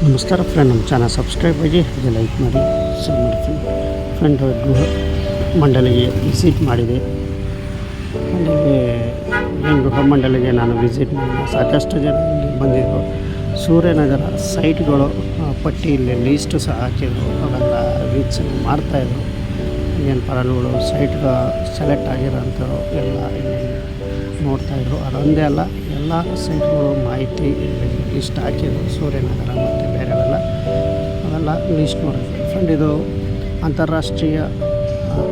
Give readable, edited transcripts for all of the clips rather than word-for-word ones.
ನಮಸ್ಕಾರ ಫ್ರೆಂಡ್, ನಮ್ಮ channel subscribe ಆಗಿ ಹಾಗೆ ಲೈಕ್ ಮಾಡಿ ಶೇರ್ ಮಾಡಿ ಫ್ರೆಂಡ್. ಗೃಹ ಮಂಡಳಿಗೆ ವಿಸಿಟ್ ಮಾಡಿದೆ. ಗೃಹ ಮಂಡಳಿಗೆ ನಾನು ವಿಸಿಟ್ ಮಾಡಿದ ಸಾಕಷ್ಟು ಜನ ಇಲ್ಲಿ ಬಂದಿದ್ದರು. ಸೂರ್ಯನಗರ ಸೈಟ್ಗಳು ಪಟ್ಟಿಯಲ್ಲಿ ಲೀಸ್ಟು ಸಹ ಹಾಕಿದ್ರು. ಅವೆಲ್ಲ ವೀಕ್ಷಣೆ ಮಾಡ್ತಾಯಿದ್ರು. ಏನು ಫಲಗಳು ಸೈಟ್ಗಳು ಸೆಲೆಕ್ಟ್ ಆಗಿರೋಂಥವ್ರು ಎಲ್ಲ ಇಲ್ಲಿ ನೋಡ್ತಾಯಿದ್ರು. ಅದೊಂದೇ ಅಲ್ಲ, ಎಲ್ಲ ಸೈಟ್ಗಳು ಮಾಹಿತಿ ಇಲ್ಲಿ ಲಿಸ್ಟ್ ಹಾಕಿದ್ರು. ಸೂರ್ಯನಗರ ಮತ್ತು ಬೇರೆವೆಲ್ಲ ಅವೆಲ್ಲ ಲಿಸ್ಟ್ ನೋಡಿದ್ರು. ಫ್ರೆಂಡ್, ಇದು ಅಂತಾರಾಷ್ಟ್ರೀಯ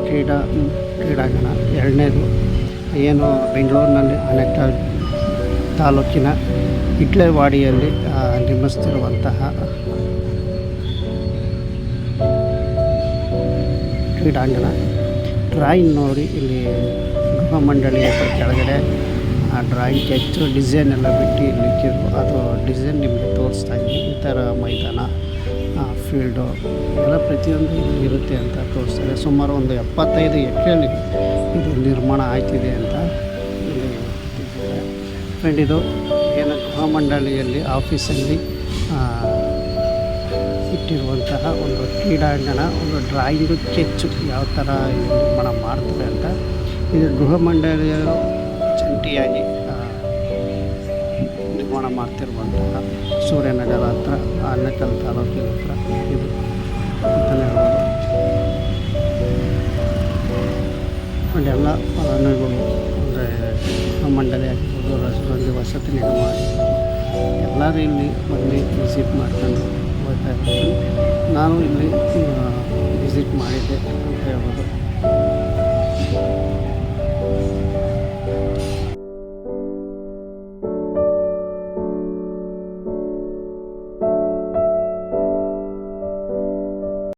ಕ್ರೀಡಾಂಗಣ. ಎರಡನೇದು ಏನು ಬೆಂಗಳೂರಿನಲ್ಲಿ ಆನೇಕಲ್ ತಾಲೂಕಿನ ಹಿಟ್ಲೇವಾಡಿಯಲ್ಲಿ ನಿರ್ಮಿಸ್ತಿರುವಂತಹ ಕ್ರೀಡಾಂಗಣ. ಡ್ರಾಯಿಂಗ್ ನೋಡಿ, ಇಲ್ಲಿ ಗೃಹ ಮಂಡಳಿಯ ಕೆಳಗಡೆ ಡ್ರಾಯಿಂಗ್ ಹೆಚ್ಚು ಡಿಸೈನ್ ಎಲ್ಲ ಬಿಟ್ಟು ಇಲ್ಲಿಕ್ಕಿದ್ರು. ಅದು ಡಿಸೈನ್ ನಿಮಗೆ ತೋರಿಸ್ತಾ ಇದ್ದೀನಿ. ಈ ಥರ ಮೈದಾನ, ಫೀಲ್ಡು ಎಲ್ಲ ಪ್ರತಿಯೊಂದು ಇರುತ್ತೆ ಅಂತ ತೋರಿಸ್ತಾರೆ. ಸುಮಾರು ಒಂದು 75 ಎಕರೆಯಲ್ಲಿ ಇದು ನಿರ್ಮಾಣ ಆಯ್ತಿದೆ ಅಂತ ಇಲ್ಲಿ ಹೇಳ್ತಿದ್ದಾರೆ. ಫ್ರೆಂಡ್, ಇದು ಏನು ಗೃಹ ಮಂಡಳಿಯಲ್ಲಿ ಆಫೀಸಲ್ಲಿ ಇಟ್ಟಿರುವಂತಹ ಒಂದು ಕ್ರೀಡಾಂಗಣ, ಒಂದು ಡ್ರಾಯಿಂಗು ಕೆಚ್ಚು ಯಾವ ಥರ ಇಲ್ಲಿ ನಿರ್ಮಾಣ ಮಾಡ್ತಾರೆ ಅಂತ. ಇದು ಗೃಹ ಮಂಡಳಿಯರು ಜಂಟಿಯಾಗಿ ನಿರ್ಮಾಣ ಮಾಡ್ತಿರುವಂತಹ ಸೂರ್ಯನಗರ ಹತ್ರ, ಆನೇಕಲ್ ತಾಲೂಕಿನ ಹತ್ರ ಇದು ಅಂತಲೇ ಹೇಳ್ಬೋದು. ಆ್ಯಂಡ್ ಎಲ್ಲ ಫಲಾನುಭವಿಗಳು ಅಂದರೆ ಗೃಹ ಮಂಡಳಿ ಆಗಿರ್ಬೋದು, ರಸಬಂದಿ ವಸತಿ ನಿಗಮ ಎಲ್ಲರೂ ಇಲ್ಲಿ ಬಂದು ವಿಸಿಟ್ ಮಾಡ್ಕೊಂಡು ಹೋಗ್ತಾ ಇರ್ತೀನಿ. ನಾನು ಇಲ್ಲಿ ವಿಸಿಟ್ ಮಾಡಿದ್ದೆ.